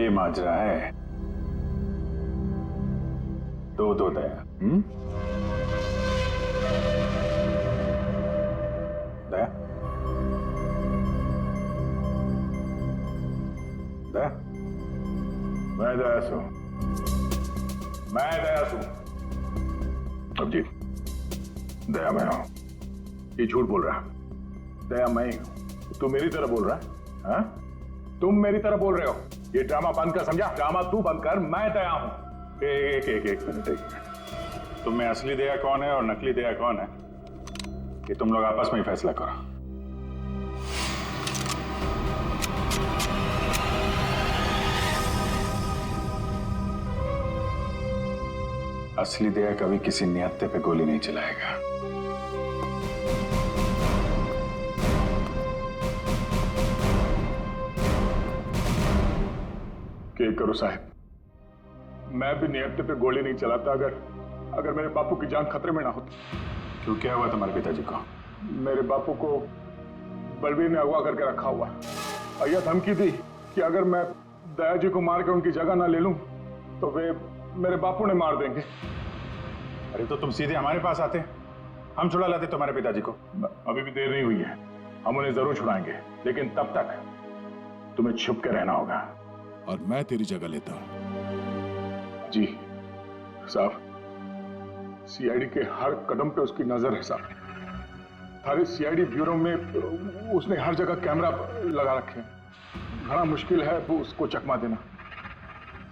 ये माजरा है। दो दया। दया, दया, मैं दया सू, मैं दया सू। अब जी, दया मैं हूं। ये झूठ बोल रहा है। दया मैं ही हूं। तू मेरी तरह बोल रहा है? हाँ? तुम मेरी तरह बोल रहे हो। ये ड्रामा बंद कर, समझा? ड्रामा तू बंद कर, मैं दया हूं। एक मिनट। तुम में असली दया कौन है और नकली दया कौन है, ये तुम लोग आपस में ही फैसला करो। असली दया कभी किसी निहत्थे पे गोली नहीं चलाएगा। क्या करो साहब, मैं भी निहत्थे पे गोली नहीं चलाता अगर मेरे बापू की जान खतरे में ना होती। क्यों, क्या हुआ तुम्हारे पिताजी को? मेरे बापू को बलबीर ने अगवा करके रखा हुआ। और यह धमकी दी कि अगर मैं दया जी को मार के उनकी जगह ना ले लूं तो वे मेरे बापू ने मार देंगे। अरे तो तुम सीधे हमारे पास आते, हम छुड़ा लाते तुम्हारे पिताजी को। अभी भी देर नहीं हुई है, हम उन्हें जरूर छुड़ाएंगे, लेकिन तब तक तुम्हें छुप के रहना होगा। और मैं तेरी जगह लेता हूं। जी साहब, सीआईडी के हर कदम पे उसकी नजर है साहब। सारे सीआईडी ब्यूरो में उसने हर जगह कैमरा लगा रखे हैं। बड़ा मुश्किल है वो उसको चकमा देना।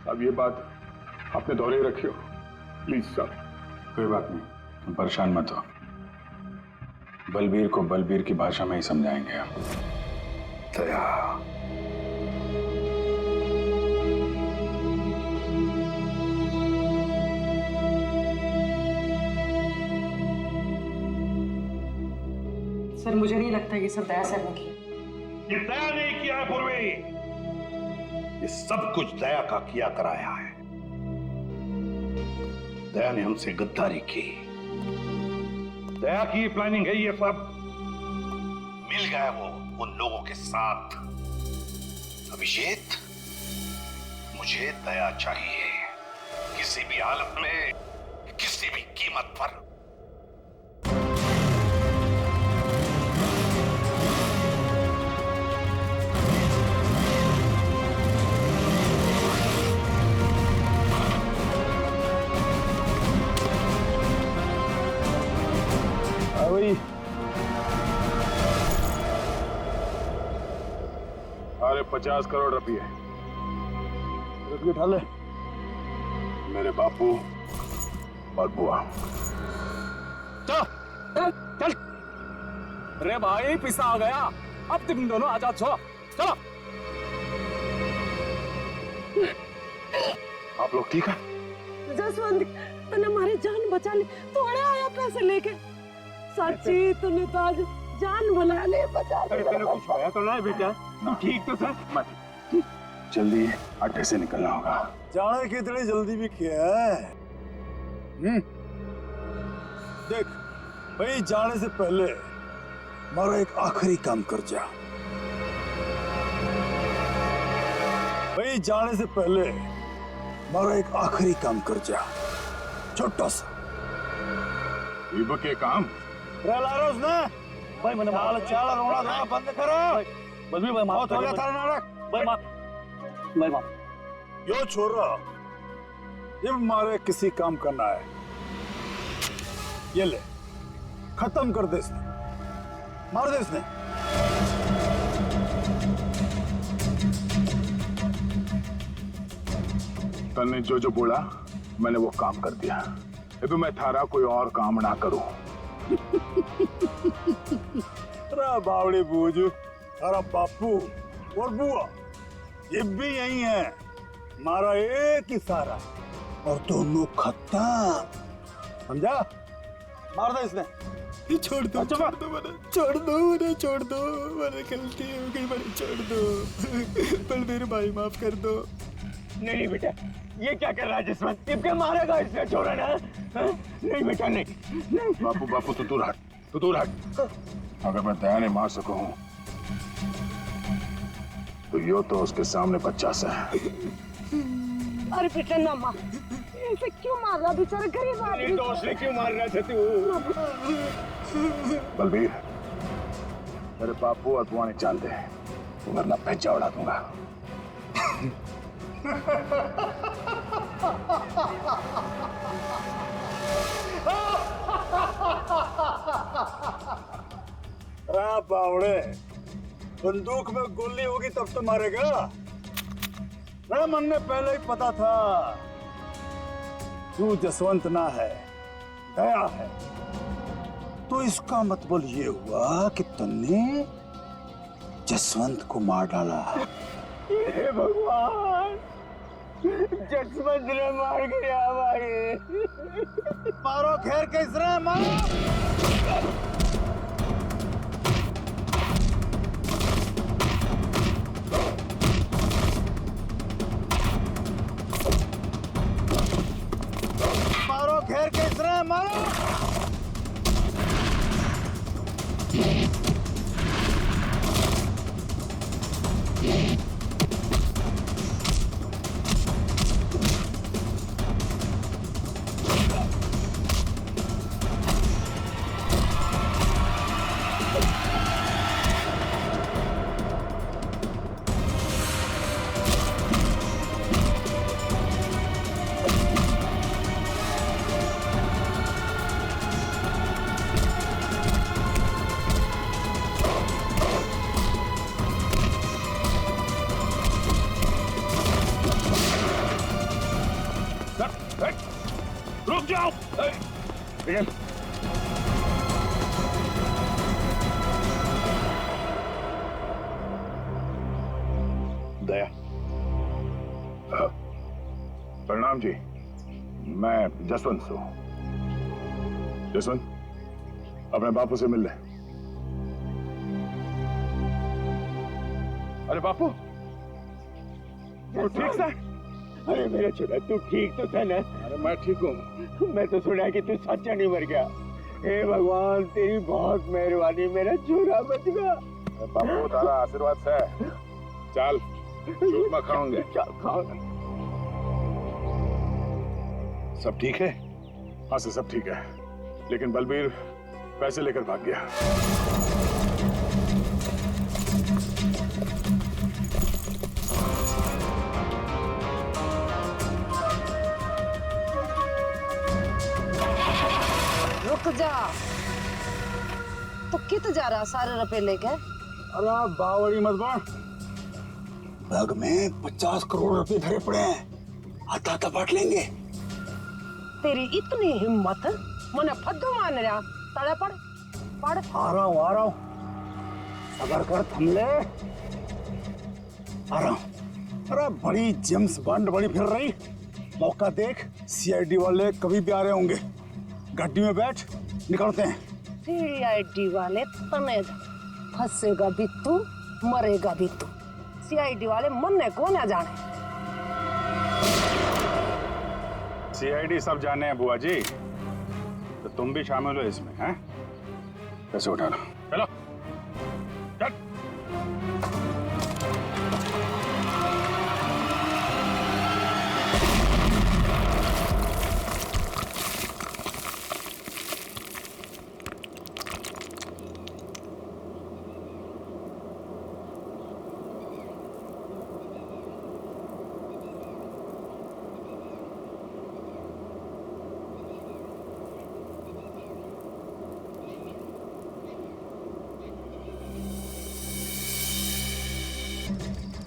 साहब ये बात अपने दौरे रखियो प्लीज साहब। कोई बात नहीं, तुम परेशान मत हो। बलबीर को बलबीर की भाषा में ही समझाएंगे हम। दया, सर मुझे नहीं लगता कि सब दया सर ने की। ये दया नहीं किया है पूर्वी, ये सब कुछ दया का किया कराया है। दया ने हमसे गद्दारी की, दया की प्लानिंग है ये सब। मिल गया वो उन लोगों के साथ। अभिषेक, मुझे दया चाहिए, किसी भी हालत में, किसी भी कीमत पर। अरे 50 करोड़ रुपये उठा ले। मेरे बापू और बुआ। चल। अरे भाई पिसा आ गया, अब तुम दोनों आजाद हो। चलो। आप लोग ठीक है? जसवंत, तूने हमारी जान बचा ली, थोड़े आया पैसे लेके। सच्ची तूने तो आज जान बना ले, बचा ले। तेरे कुछ होया तो नहीं बेटा? ठीक तो सर। मत जल्दी अड्डे से निकलना होगा। जाने की इतनी जल्दी भी क्या है? देख भाई, जाने से पहले हमारा एक आखिरी काम कर जा। भाई जाने से पहले हमारा एक आखिरी काम कर जा, छोटा सा। इब के काम लारोस ना भाई, मैंने चाल रोना था, बंद करो। बलबीर भाई माफ हो गया था नाटक भाई, माफ भाई, माफ। यो छोरा, जब हमारे किसी काम करना है, ये ले, खत्म कर दे इसने, मार दे इसने। तन्ने जो बोला मैंने वो काम कर दिया। अभी मैं थारा कोई और काम ना करूं। अरे बावड़ी बूझू, अरे बापू और बुआ ये भी यही है। हमारा एक ही सारा और दोनों खत्म, समझा? मार दे इसने। छोड़ दो, अच्छा, छोड़ दो मैंने, छोड़ दो मैंने, छोड़ दो मैंने, गलती हो गई मैंने, छोड़ दो। बलबीर भाई माफ कर दो। नहीं बेटा, ये क्या कर रहा है जसवंत? टिपके मारेगा इसने, छोड़ा ना। नहीं बेटा, नहीं। बापू तू दूर हट, तू दूर हट। अगर मैं दया ने मार सकूं तो यो तो उसके सामने बच्चा सा है। अरे बेटा ना मार, ऐसे क्यों मार रहा बेचारा गरीब आदमी। दोस्त ने क्यों मार रहा था तू? बलबीर, मेरे बापू और बुआ ने चाल दे, वरना पैंचा उड़ा दूंगा। बावड़े, बंदूक में गोली होगी तब तो मारेगा। मन ने पहले ही पता था तू जसवंत ना है, दया है। तो इसका मतलब ये हुआ कि तुमने जसवंत को मार डाला। हे भगवान, जसवंत ने मार गया हमारे। मारो खैर कैसरा मारो। मारो खैर कैसरा मारो। रुक जाओ। दया, प्रणाम जी, मैं जसवंत हूँ। जसवंत, अपने बापू से मिल ले। अरे बापू, तू ठीक सा? अरे मेरा छोरा, तू ठीक तो था ना? अरे मैं ठीक हूँ। मैं तो सुना कि तू सच्चा नहीं मर गया। हे भगवान, तेरी बहुत मेहरबानी, मेरा छोरा बच गया। बापू तारा आशीर्वाद से चल चूरमा खाओगे। खाओ। सब ठीक है? हाँ सर, सब ठीक है, लेकिन बलबीर पैसे लेकर भाग गया। रुक जा, तो कित जा रहा सारे रुपए लेके? अरे बावड़ी मत बन। बैग में 50 करोड़ रुपए भरे पड़े हैं, आता बांट लेंगे। तेरी इतनी हिम्मत, मने फद्दू मान रहा। तड़े पड़ पड़। आ रहा हूँ। सबर कर, थम ले। आ रहा हूँ। अरे बड़ी जेम्स बॉन्ड बड़ी फिर रही। मौका देख, सीआईडी वाले कभी भी आ रहे होंगे। गाड़ी में बैठ, निकलते हैं। सीआईडी वाले तने फंसेगा भी तू, मरेगा भी तू। सीआईडी वाले मरने को ना जाने। सीआईडी सब जाने हैं बुआ जी, तो तुम भी शामिल हो इसमें, हैं? पैसे उठा लो, चलो चल।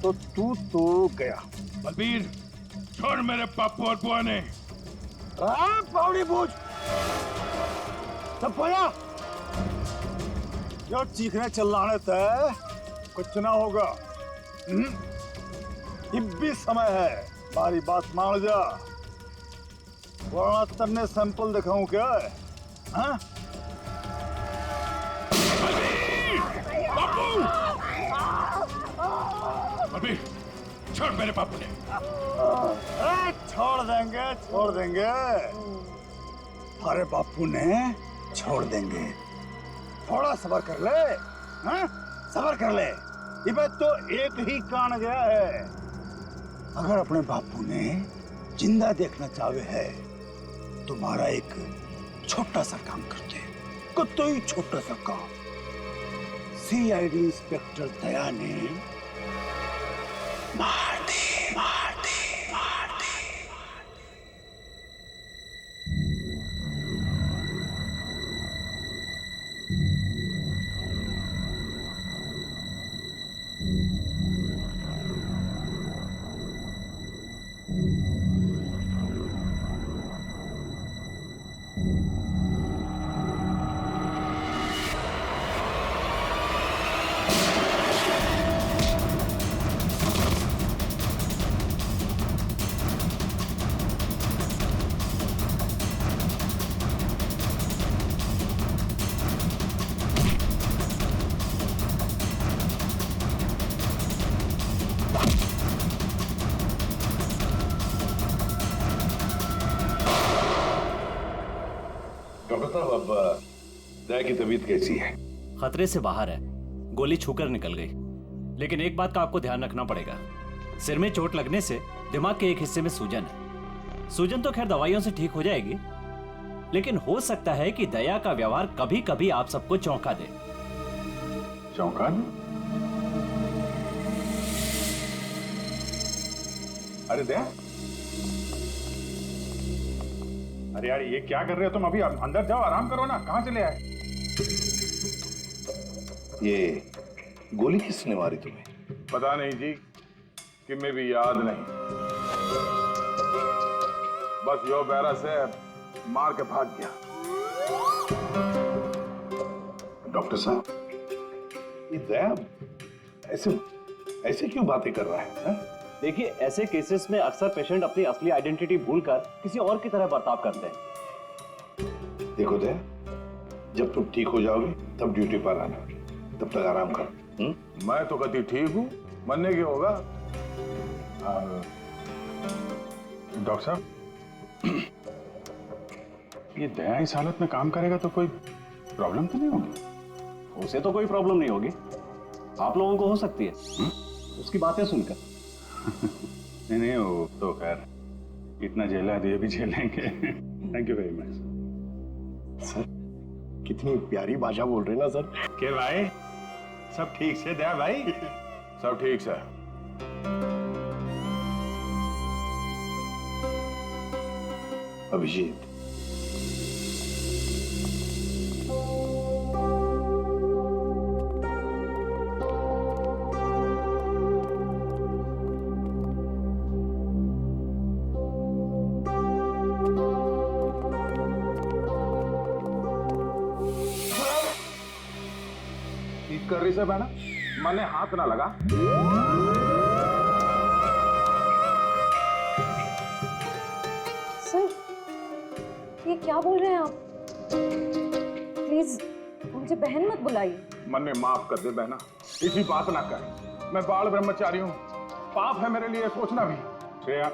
तो तू तो गया। बलबीर, छोड़ मेरे पापू और बुआ ने। पावड़ी बूझ, सब पाया। जो चीखने चिल्लाने तय कुछ ना होगा। अब भी समय है, हमारी बात मान जा, वरना तन्ने सैंपल दिखाऊं क्या? हाँ? बलबीर, छोड़ मेरे पापू ने। छोड़ देंगे। अरे बापू ने छोड़ देंगे। थोड़ा सब्र कर ले, हाँ? सब्र कर ले। इबे तो एक ही कान गया है। अगर अपने बापू ने जिंदा देखना चाहे है, तुम्हारा एक छोटा सा काम करते हैं, कोई छोटा सा काम। सीआईडी इंस्पेक्टर दया ने मार दे, मार दे, मार दे। डॉक्टर साहब, अब दया की तबीयत कैसी है? खतरे से बाहर है, गोली छूकर निकल गई। लेकिन एक बात का आपको ध्यान रखना पड़ेगा, सिर में चोट लगने से दिमाग के एक हिस्से में सूजन है। सूजन तो खैर दवाइयों से ठीक हो जाएगी, लेकिन हो सकता है कि दया का व्यवहार कभी कभी आप सबको चौंका दे। चौंका दे? अरे दया, अरे यार ये क्या कर रहे हो तुम? अभी अंदर जाओ, आराम करो ना। कहाँ चले आए? ये गोली किसने मारी तुम्हें? पता नहीं जी, कि मैं भी याद नहीं। बस यो बैरा से मार के भाग गया। डॉक्टर साहब, ये दया ऐसे ऐसे क्यों बातें कर रहा है? देखिए, ऐसे केसेस में अक्सर पेशेंट अपनी असली आइडेंटिटी भूलकर किसी और की तरह बर्ताव करते हैं। देखो दया, जब तुम ठीक हो जाओगे तब ड्यूटी पर आना, तब तक आराम कर। मैं तो कभी ठीक हूँ, मरने की होगा। डॉक्टर साहब, ये दया इस हालत में काम करेगा तो कोई प्रॉब्लम तो नहीं होगी? उसे तो कोई प्रॉब्लम नहीं होगी, आप लोगों को हो सकती है उसकी बातें सुनकर। नहीं नहीं, वो तो खैर इतना झेला है, ये भी झेलेंगे। Thank you very much sir. कितनी प्यारी भाषा बोल रहे हैं ना सर। के भाई, सब ठीक से दया भाई? सब ठीक से। अभिजीत, ठीक कर रही से बहना, मैंने हाथ ना लगा। सर, ये क्या बोल रहे हैं आप? प्लीज मुझे बहन मत बुलाइए। मन ने माफ कर दे बहना, इसी बात ना कर। मैं बाल ब्रह्मचारी हूँ, पाप है मेरे लिए सोचना भी। श्रेया,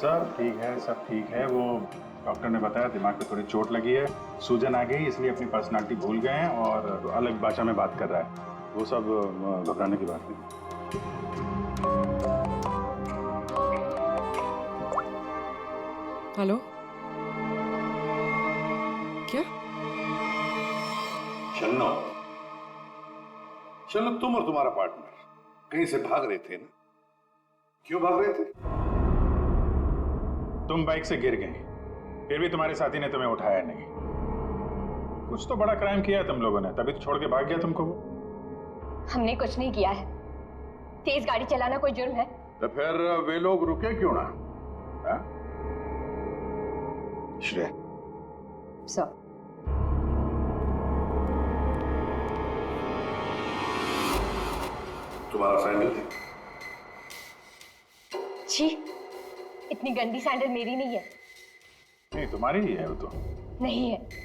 सब ठीक है, सब ठीक है। वो डॉक्टर ने बताया दिमाग पे थोड़ी चोट लगी है, सूजन आ गई, इसलिए अपनी पर्सनालिटी भूल गए हैं और अलग भाषा में बात कर रहा है। वो सब घबराने की बात नहीं। हेलो, क्या? शन्नो, शन्नो, तुम और तुम्हारा पार्टनर कहीं से भाग रहे थे ना? क्यों भाग रहे थे? तुम बाइक से गिर गए, फिर भी तुम्हारे साथी ने तुम्हें उठाया नहीं। कुछ तो बड़ा क्राइम किया है तुम लोगों ने, तभी तो छोड़ के भाग गया तुमको वो। हमने कुछ नहीं किया है। तेज गाड़ी चलाना कोई जुर्म है? तो फिर वे लोग रुके क्यों ना? हा? श्रेया, सर, तुम्हारा सैंडल है? छी, इतनी गंदी सैंडल मेरी नहीं है। नहीं, तुम्हारी ही है वो तो। नहीं है।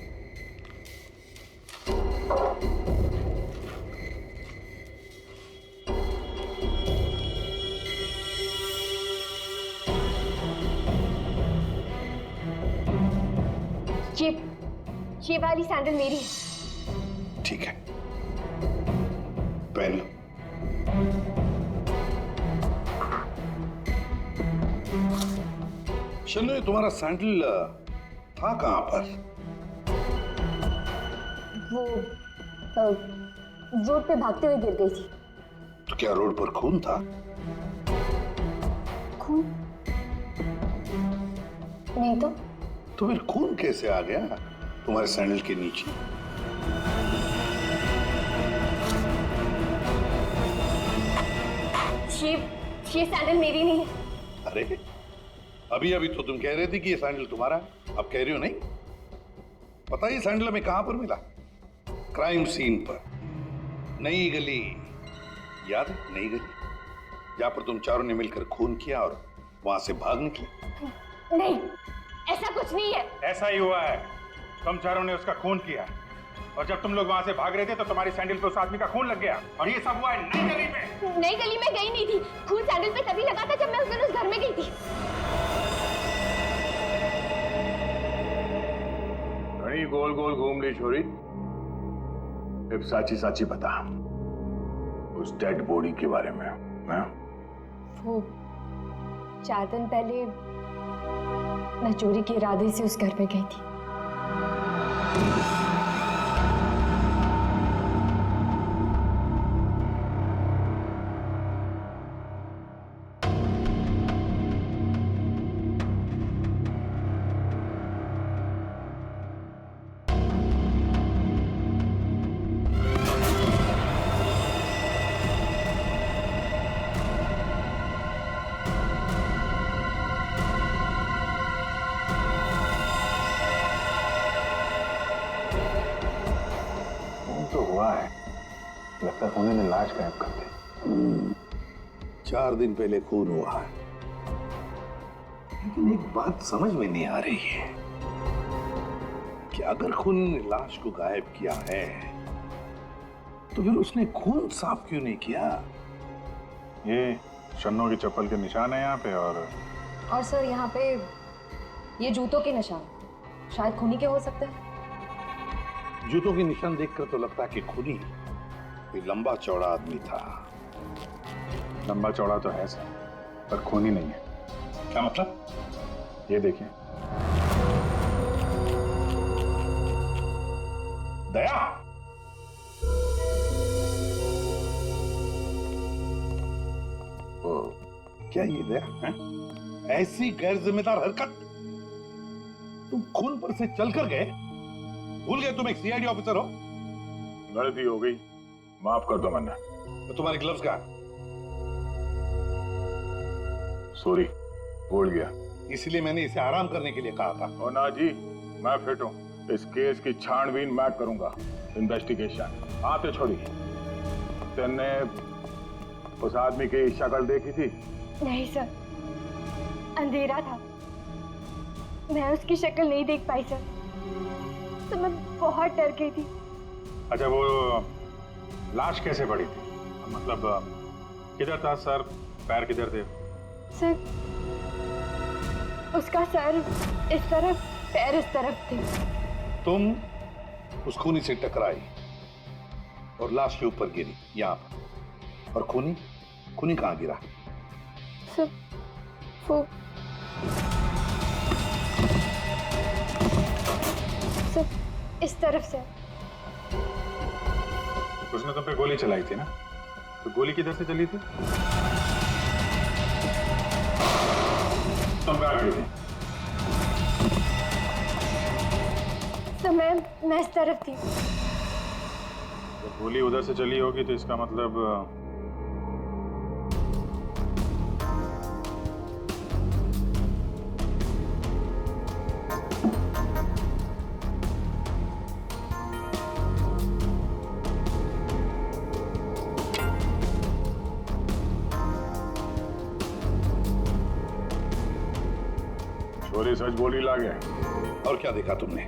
ये वाली सैंडल मेरी है। ठीक है, पहन लो। शन्नू, ये तुम्हारा सैंडल था कहां पर? वो रोड पे भागते हुए गिर गई थी। तो क्या रोड पर खून था? खून? नहीं तो फिर खून कैसे आ गया तुम्हारे सैंडल के नीचे? ये सैंडल मेरी नहीं है। अरे अभी अभी तो तुम कह रहे थे कि ये सैंडल तुम्हारा है, अब कह रही हो नहीं। पता है ये सैंडल हमें कहां पर मिला? क्राइम सीन पर, नई गली। याद है नई गली, जहां पर तुम चारों ने मिलकर खून किया और वहां से भाग निकले? नहीं, ऐसा कुछ नहीं है। ऐसा ही हुआ है, तुम चारों ने उसका खून किया और जब तुम लोग वहां से भाग रहे थे तो तुम्हारी सैंडल पे उस आदमी का खून लग गया और ये सब हुआ है नई गली में। नई गली में गई नहीं थी, खून सैंडल पे तभी लगा था जब मैं उस दिन उस घर में गई थी। घड़ी गोल गोल घूम ली छोरी, अब साची साची बता उस डेड बॉडी के बारे में। हाँ? वो 4 दिन पहले मैं चोरी के इरादे से उस घर में गई थी। तो हुआ है, लगता है उन्होंने लाश गायब कर दी। 4 दिन पहले खून हुआ है, लेकिन एक बात समझ में नहीं आ रही है कि अगर खून ने लाश को गायब किया है तो फिर उसने खून साफ क्यों नहीं किया? ये शन्नू की चप्पल के निशान है यहाँ पे और सर यहाँ पे ये जूतों के निशान शायद खूनी के हो सकते हैं। जूतों के निशान देखकर तो लगता है कि खूनी कोई लंबा चौड़ा आदमी था। लंबा चौड़ा तो है सर, पर खूनी नहीं है। क्या मतलब? ये देखिए। दया, क्या ये दया है? ऐसी गैर जिम्मेदार हरकत? तुम खून पर से चलकर गए? भूल गए तुम एक सीआईडी ऑफिसर हो? गलती हो गई, माफ कर दो मन्ना। तो तुम्हारे ग्लव्स कहाँ? सॉरी, भूल गया। इसलिए मैंने इसे आराम करने के लिए कहा था। और ना जी, मैं फिट हूँ। इस केस की छानबीन मैं करूंगा, इन्वेस्टिगेशन। आते छोड़िए। तुमने उस आदमी की शक्ल देखी थी? नहीं सर, अंधेरा था, मैं उसकी शक्ल नहीं देख पाई सर, तो मैं बहुत डर गई थी। अच्छा, वो लाश कैसे पड़ी थी? मतलब किधर था सर, पैर किधर थे? सर, उसका सर इस तरफ, पैर इस तरफ थे। तुम उस खूनी से टकराई और लाश के ऊपर गिरी यहाँ पर, और खूनी कहाँ गिरा? सर, वो सर इस तरफ से। उसने तुम पे गोली चलाई थी ना, तो गोली किधर से चली थी? तुम कहाँ खड़ी थी? तो मैं इस तरफ थी। तो गोली उधर से चली होगी तो इसका मतलब छोरी सच बोली लागे। और क्या देखा तुमने?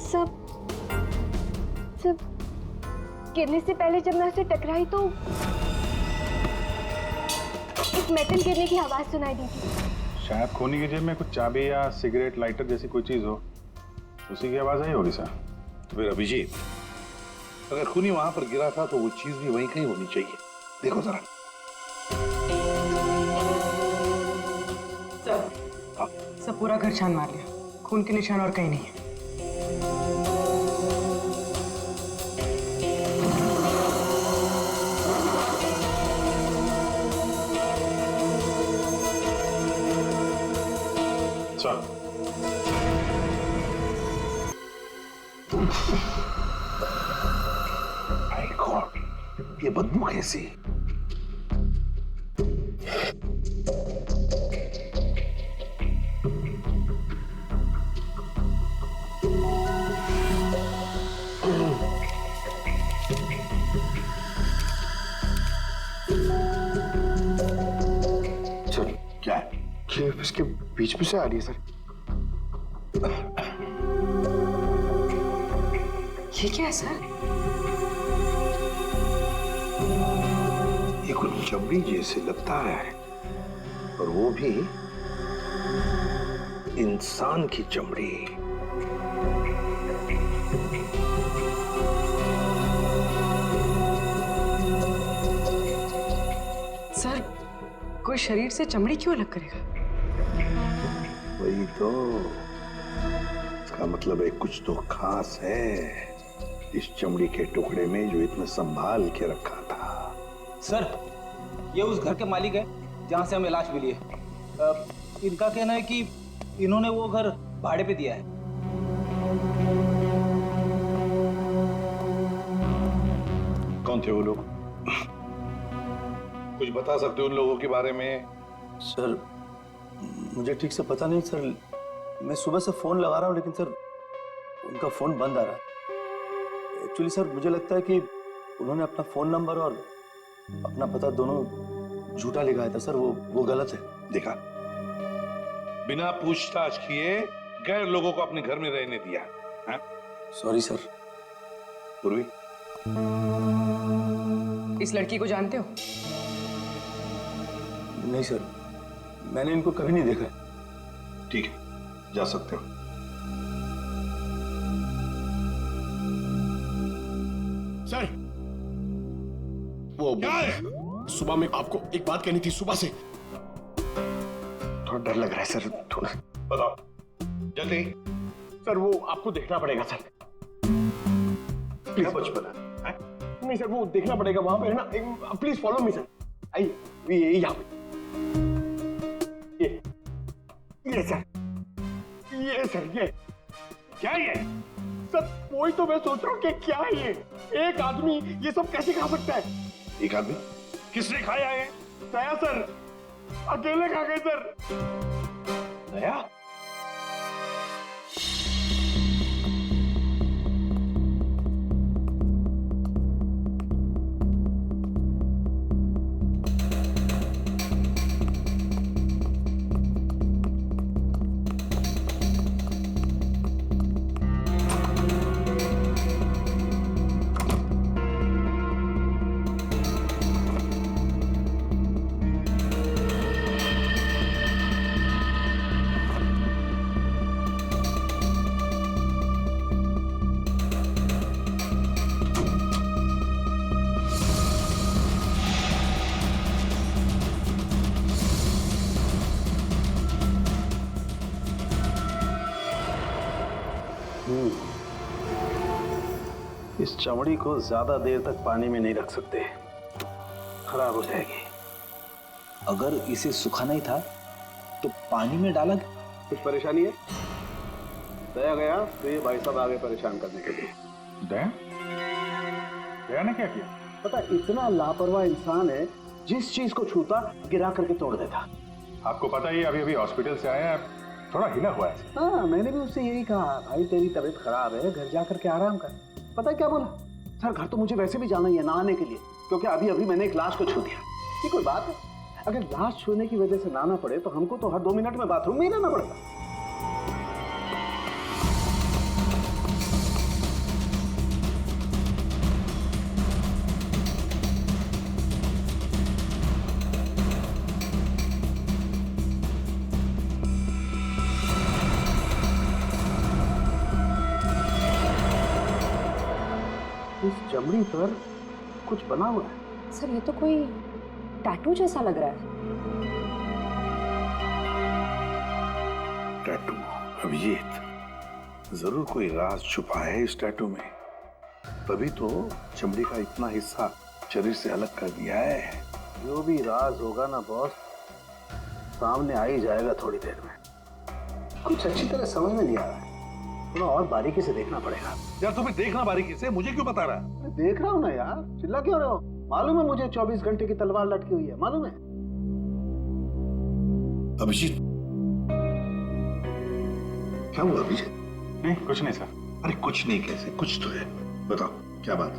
सब गिरने से पहले जब मैं उसे टकराई तो एक मेटल गिरने की आवाज सुनाई दी थी। शायद खूनी की जेब में कुछ चाबी या सिगरेट लाइटर जैसी कोई चीज हो, उसी की आवाज आई होगी सर। तो फिर अभिजीत, अगर खूनी वहां पर गिरा था तो वो चीज भी वहीं कहीं होनी चाहिए। देखो जरा। सब पूरा घर छान मार लिया, खून के निशान और कहीं नहीं है। माय गॉड, ये बदबू कैसी? सर क्या है? ये इसके बीच में से आ रही है सर। ये क्या है सर? ये कुछ चमड़ी जैसे लगता है, और वो भी इंसान की चमड़ी। सर कोई शरीर से चमड़ी क्यों अलग करेगा? वही तो, इसका मतलब है कुछ तो खास है इस चमड़ी के टुकड़े में जो इतना संभाल के रखा था। सर, ये उस घर के मालिक है जहाँ से हमें लाश मिली है। इनका कहना है कि इन्होंने वो घर भाड़े पे दिया है। कौन थे वो लोग? कुछ बता सकते हो उन लोगों के बारे में? सर मुझे ठीक से पता नहीं सर, मैं सुबह से फोन लगा रहा हूँ लेकिन सर उनका फोन बंद आ रहा है। एक्चुअली सर मुझे लगता है कि उन्होंने अपना फोन नंबर और अपना पता दोनों झूठा लिखाया था सर, वो गलत है। देखा, बिना पूछताछ किए गैर लोगों को अपने घर में रहने दिया। Sorry sir. पूर्वी, इस लड़की को जानते हो? नहीं सर, मैंने इनको कभी नहीं देखा। ठीक है, जा सकते हो। सर वो क्या है? सुबह में आपको एक बात कहनी थी, सुबह से थोड़ा डर लग रहा है सर, थोड़ा। बताओ जल्दी। सर वो आपको देखना पड़ेगा सर। क्या बचपन है? नहीं सर, वो देखना पड़ेगा वहां पे है ना। Please follow me sir. आइए, ये यहाँ पे, ये सर, ये सर, ये क्या ये? सर वही तो मैं सोच रहा हूँ कि क्या है ये। एक आदमी ये सब कैसे खा सकता है? एक आदमी? किसने खाया है? दया सर, अकेले खा गए सर। दया? इस चमड़ी को ज्यादा देर तक पानी में नहीं रख सकते, खराब हो जाएगी। अगर इसे सुखाना ही था तो पानी में डाला। कुछ परेशानी है? दया गया तो ये भाई साहब आगे परेशान करने के लिए। दया? दया ने क्या किया? पता, इतना लापरवाह इंसान है, जिस चीज को छूता गिरा करके तोड़ देता। आपको पता ही अभी अभी हॉस्पिटल से आया है, थोड़ा हिला हुआ है। हाँ, मैंने भी उससे यही कहा, भाई तेरी तबीयत खराब है, घर जा करके आराम कर। पता है क्या बोला? सर घर तो मुझे वैसे भी जाना ही है नहाने के लिए, क्योंकि अभी अभी मैंने एक लाश को छू दिया। ये कोई बात है? अगर लाश छूने की वजह से नहाना पड़े तो हमको तो हर 2 मिनट में बाथरूम में ही रहना पड़ेगा। चमड़ी पर कुछ बना हुआ है। सर ये तो कोई टैटू जैसा लग रहा है। टैटू? अभिजीत, जरूर कोई राज छुपा है इस टैटू में, तभी तो चमड़ी का इतना हिस्सा शरीर से अलग कर दिया है। जो भी राज होगा ना बॉस, सामने आ ही जाएगा थोड़ी देर में। कुछ अच्छी तरह समझ में नहीं आ रहा है, थोड़ा और बारीकी से देखना पड़ेगा। यार तुम्हें देखना बारीकी से, मुझे क्यों बता रहा है? मैं देख रहा हूँ ना यार, चिल्ला क्यों रहे हो? मालूम है मुझे 24 घंटे की तलवार लटकी हुई है, मालूम है। अभिजीत, क्या हुआ अभिजीत? नहीं कुछ नहीं सर। अरे कुछ नहीं कैसे, कुछ तो है, बताओ क्या बात?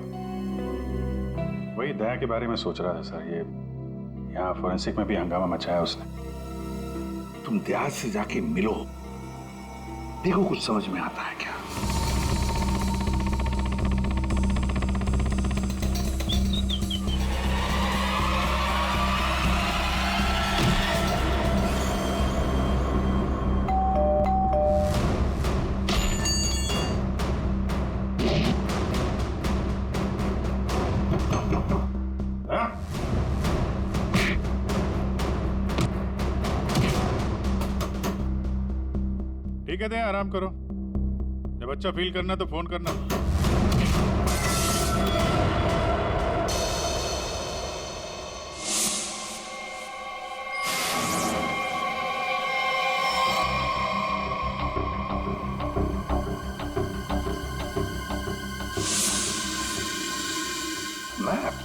वही दया के बारे में सोच रहा था सर। ये यहाँ फोरेंसिक में भी हंगामा मचाया उसने। तुम दया से जाके मिलो, देखो कुछ समझ में आता है क्या। ठीक है दया, आराम करो। जब अच्छा फील करना तो फोन करना। मैप,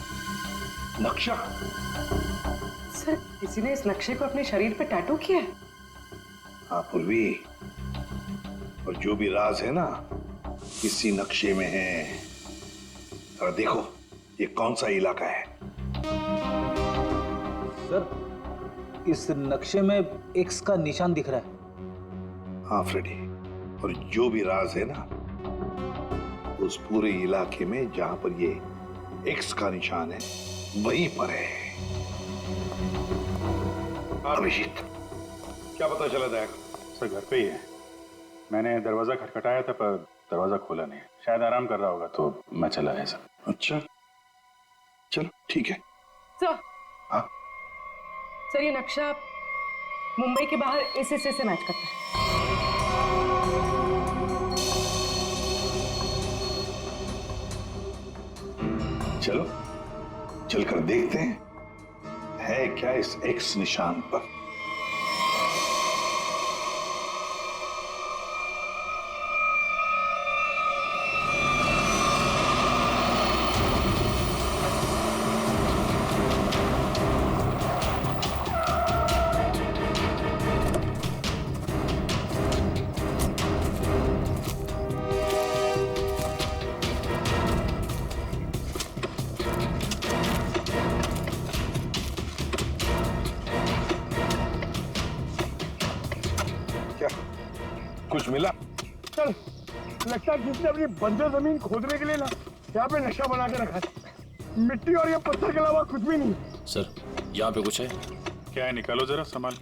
नक्शा। सर किसी ने इस नक्शे को अपने शरीर पे टैटू किया है। हाँ पूर्वी, और जो भी राज है ना इसी नक्शे में है। जरा देखो ये कौन सा इलाका है। सर इस नक्शे में एक्स का निशान दिख रहा है। हाँ फ्रेडी, और जो भी राज है ना उस पूरे इलाके में जहां पर ये एक्स का निशान है वहीं पर है। अभिजीत, क्या पता चला दया? सर घर पे ही है। मैंने दरवाजा खटखटाया था पर दरवाजा खोला नहीं। शायद आराम कर रहा होगा तो मैं चला गया सर। अच्छा चलो ठीक है। सर, हाँ सर ये नक्शा मुंबई के बाहर इस हिस्से से मैच करता है। चलो चलकर देखते हैं है क्या इस एक्स निशान पर। कुछ मिला? चल, लगता है किसने अपनी बंजर जमीन खोदने के लिए ना यहाँ पे नक्शा बना के रखा है। मिट्टी और ये पत्थर के अलावा कुछ भी नहीं। सर यहाँ पे कुछ है। क्या है, निकालो जरा संभाल।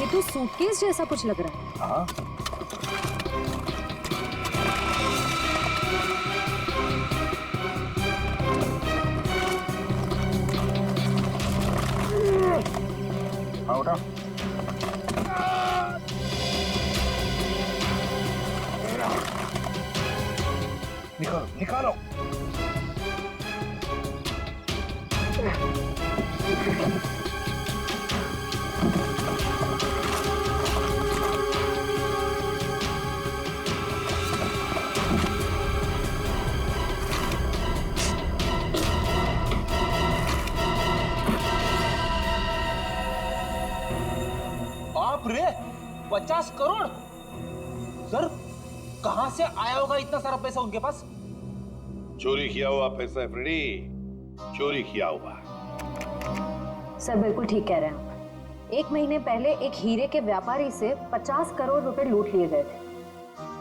ये तो सूटकेस जैसा कुछ लग रहा है। हाँ हाँ उठा। निकालो निकालो। बाप रे, 50 करोड़! सर कहां से आया होगा इतना सारा पैसा उनके पास? चोरी किया हुआ पैसा है फ्रेडी, चोरी किया हुआ। सर बिल्कुल ठीक कह रहे हैं आप। 1 महीने पहले एक हीरे के व्यापारी से 50 करोड़ रुपए लूट लिए गए थे,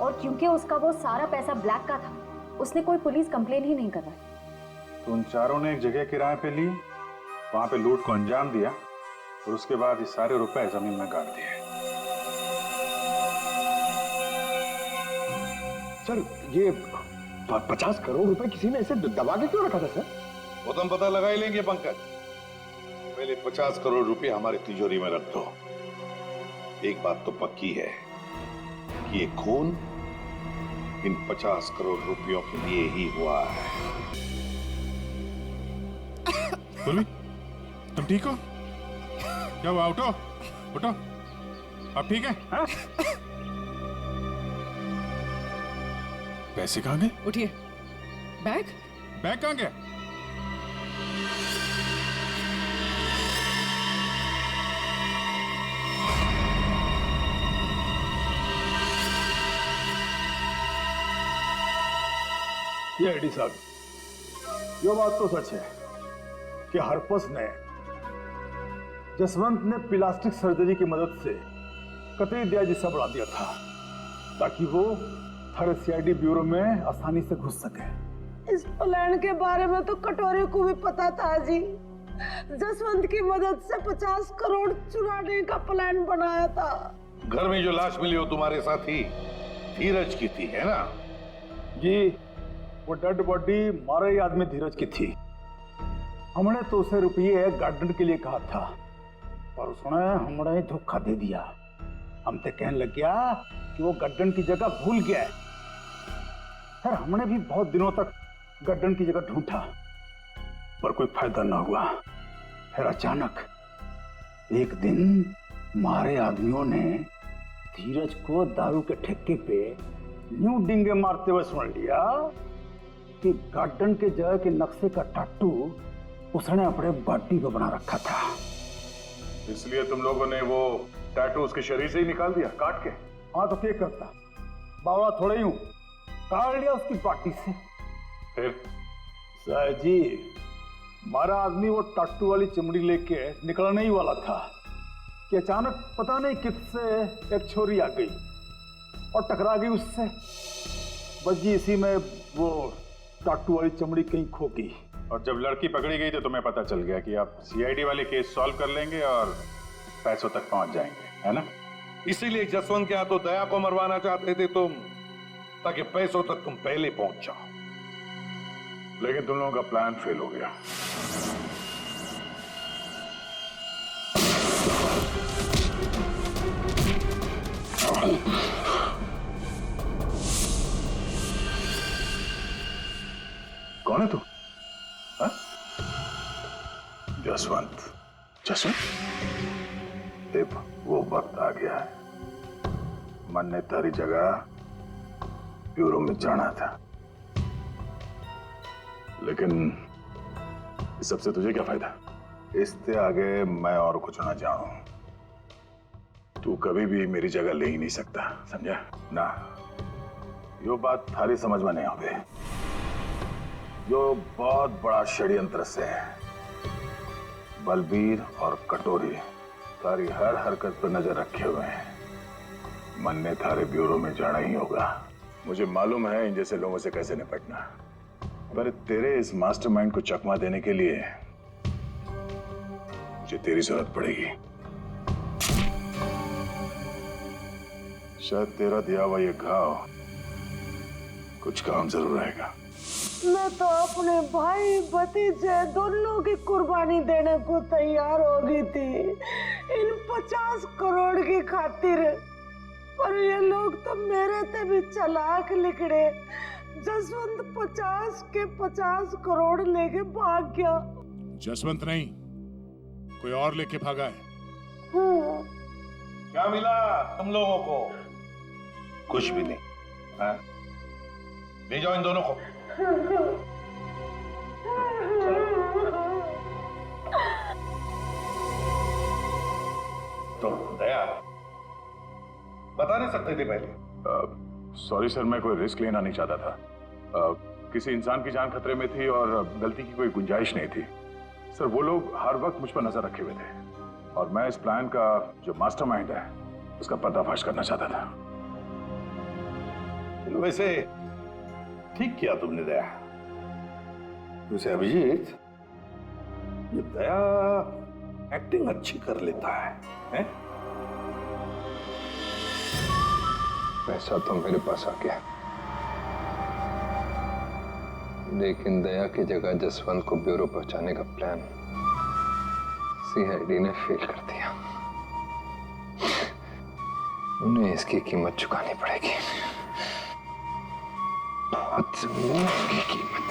और क्योंकि उसका वो सारा पैसा ब्लैक का था, उसने कोई पुलिस कंप्लेन ही नहीं करवाई। तो उन चारों ने एक जगह किराए पे ली, वहां पे लूट को अंजाम दिया और उसके बाद ये सारे रुपए जमीन में गाड़ दिए। सर ये 50 करोड़ रुपए किसी ने इसे दबा के क्यों रखा था सर? वो तो हम पता लगा ही लेंगे पंकज। पहले 50 करोड़ रुपए हमारी तिजोरी में रख दो। एक बात तो पक्की है कि ये खून इन 50 करोड़ रुपयों के लिए ही हुआ है। बोली, तुम ठीक हो? क्या हुआ? उठो उठो, अब ठीक है? हाँ? पैसे कहाँ गए? उठिए। बैग बैग कहाँ गया? ये एडी साहब, ये बात तो सच है कि हरपस ने जसवंत ने प्लास्टिक सर्जरी की मदद से कतई दिया जिस्सा बढ़ा दिया था ताकि वो हर सीआईडी ब्यूरो में आसानी से घुस सके। इस प्लान के बारे में तो कटोरे को भी पता था जी। जसवंत की मदद से 50 करोड़ चुराने का प्लान बनाया था। घर में जो लाश मिली हो तुम्हारे साथी धीरज की थी, है ना? जी, वो डेड बॉडी मारे ही आदमी धीरज की थी। हमने तो उसे रुपये गार्डन के लिए कहा था, पर उसने हमने धोखा दे दिया। हम तो कहने लग गया कि वो गड्ढन की जगह भूल गया है। फिर हमने भी बहुत दिनों तक गड्ढन की जगह ढूंढा, पर कोई फायदा ना हुआ। फिर अचानक एक दिन मारे आदमियों ने धीरज को दारू के ठेके पे यूं डिंगे मारते हुए सुन लिया कि गार्डन के जगह के नक्शे का टाटू उसने अपने बॉडी पे बना रखा था। इसलिए तुम लोगों ने वो टैटू उसके शरीर से ही निकाल दिया काट के? हाँ तो क्या करता, बावड़ा थोड़ा ही हूं, काट लिया उसकी पार्टी से। फिर साहब जी, हमारा आदमी वो टाटू वाली चमड़ी लेके निकलने ही वाला था कि अचानक पता नहीं किससे एक छोरी आ गई और टकरा गई उससे। बस जी इसी में वो टाटू वाली चमड़ी कहीं खो गई। और जब लड़की पकड़ी गई तो तुम्हें पता चल गया कि आप सीआईडी वाले केस सॉल्व कर लेंगे और पैसों तक पहुंच जाएंगे, है ना? इसीलिए जसवंत के हाथों दया को मरवाना चाहते थे तुम, ताकि पैसों तक तुम पहले पहुंच जाओ। लेकिन तुम लोगों का प्लान फेल हो गया। कौन है तू? हाँ? जसवंत। जसवंत? देव, वो वक्त आ गया है। मन ने तेरी जगह ब्यूरो में जाना था, लेकिन इस सबसे तुझे क्या फायदा? इससे आगे मैं और कुछ ना जानूं। तू कभी भी मेरी जगह ले ही नहीं सकता, समझा ना? यो बात थारी समझ में नहीं आवे। जो बहुत बड़ा षड्यंत्र से है। बलबीर और कटोरी तारी हर हरकत पर नजर रखे हुए हैं। मन ने थारे ब्यूरो में जाना ही होगा। मुझे मालूम है इन जैसे लोगों से कैसे निपटना, पर तेरे इस मास्टरमाइंड को चकमा देने के लिए मुझे तेरी जरूरत पड़ेगी। शायद तेरा दिया हुआ ये घाव कुछ काम जरूर आएगा। मैं तो अपने भाई भतीजे दोनों की कुर्बानी देने को तैयार हो गई थी इन 50 करोड़ की खातिर, पर ये लोग तो मेरे से भी चालाक निकले। जसवंत 50 के 50 करोड़ लेके भाग गया। जसवंत नहीं, कोई और लेके भागा है। हाँ। क्या मिला तुम लोगों को? कुछ भी नहीं। हाँ? ले जाओ इन दोनों को। तो दया बता नहीं सकते थे पहले? सॉरी सर, मैं कोई रिस्क लेना नहीं चाहता था। किसी इंसान की जान खतरे में थी और गलती की कोई गुंजाइश नहीं थी। सर, वो लोग हर वक्त मुझ पर नजर रखे हुए थे और मैं इस प्लान का जो मास्टरमाइंड है उसका पर्दाफाश करना चाहता था। वैसे ठीक किया तुमने दया। वैसे अभिजीत, ये दया एक्टिंग अच्छी कर लेता है? पैसा तो मेरे पास आ गया, लेकिन दया की जगह जसवंत को ब्यूरो पहुंचाने का प्लान सीआईडी ने फेल कर दिया। उन्हें इसकी कीमत चुकानी पड़ेगी, बहुत जमीन की कीमत।